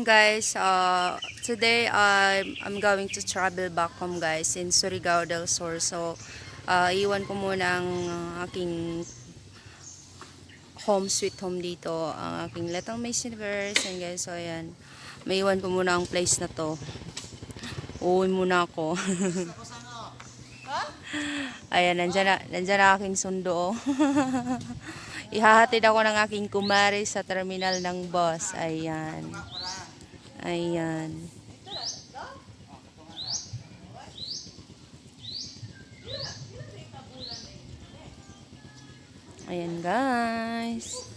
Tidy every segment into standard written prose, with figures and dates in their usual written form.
guys, today I'm going to travel back home guys in Surigao del Sur. So iwan ko muna ang aking home sweet home dito, ang aking Little Miss Universe. And guys, so ayan, maiwan ko muna ang place na to. Uuwi muna ako. Ayan, nandyan na aking sundo. Ihahatid ako ng aking kumare sa terminal ng bus. Ayan. Ayan. Ayan guys.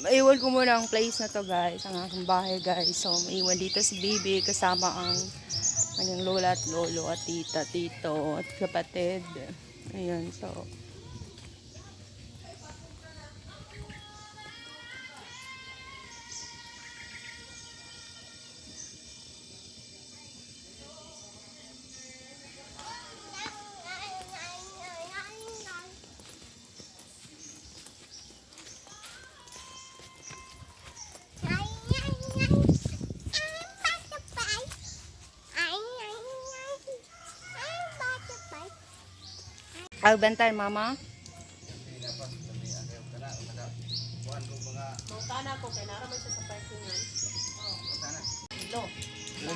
Maiwan ko muna ang place na to guys, ang aking bahay guys. So maiwan dito si Bibi kasama ang kanyang lola at lolo at tita, tito at kapatid. Ayan, so Albantan, mama. Mangtana ko kay nara man siya sa parkingan. Oh,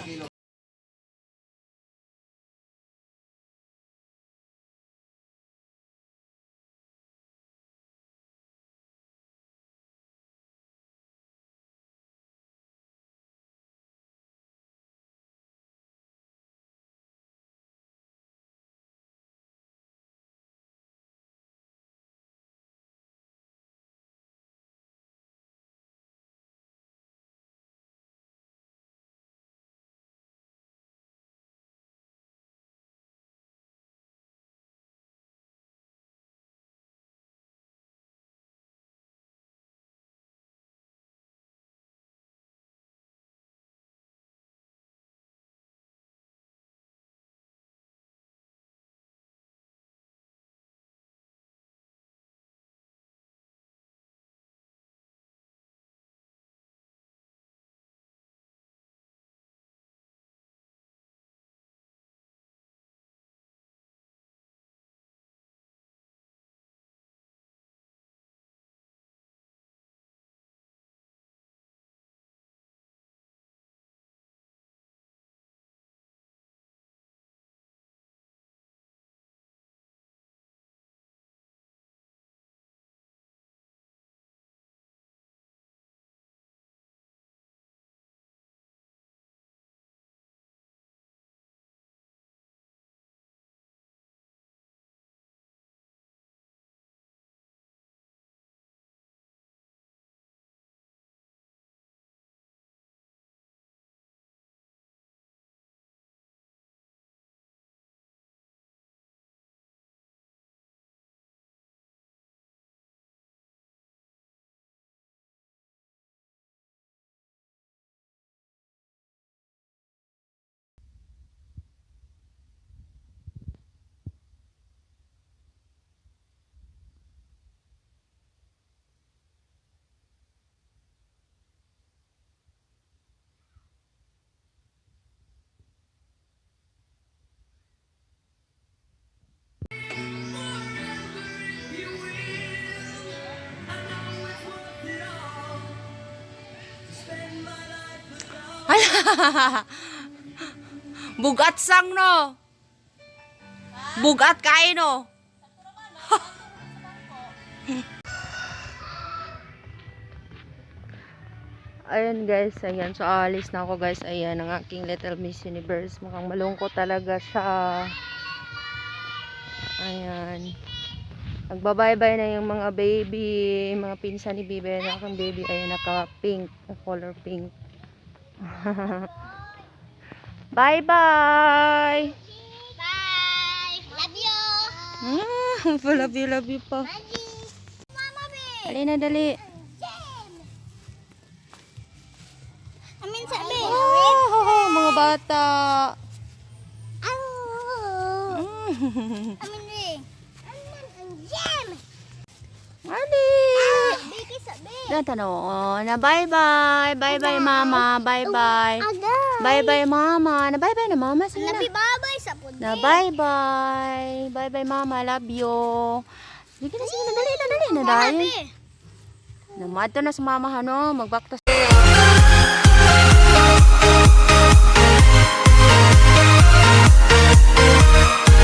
kilo. Bugat sang no. Bugat kain no. Ayan guys, ayan. So alis na ako guys. Ayan ang aking Little Miss Universe. Mukhang malungkot talaga siya. Ayan. Nagbabay-bye na yung mga baby, mga pinsan ni Bibi. Ang aking baby ay naka-pink, color pink. Bye-bye! Bye. Love you. Love you pa. Mama be. Dali na, dali. Amin sa be. Oh, mga bata. Amin ni. Amin ang jam. Ali! Biki sabi. Na bye-bye. Bye-bye, mama. Bye-bye. Aga. Bye-bye, mama. Na bye-bye na, mama. Sige na. Labi babay sa puti. Na bye-bye. Bye-bye, mama. Love you. Sige na, dali na, dali na, dali. Namato na sa mama, no? Magbaktas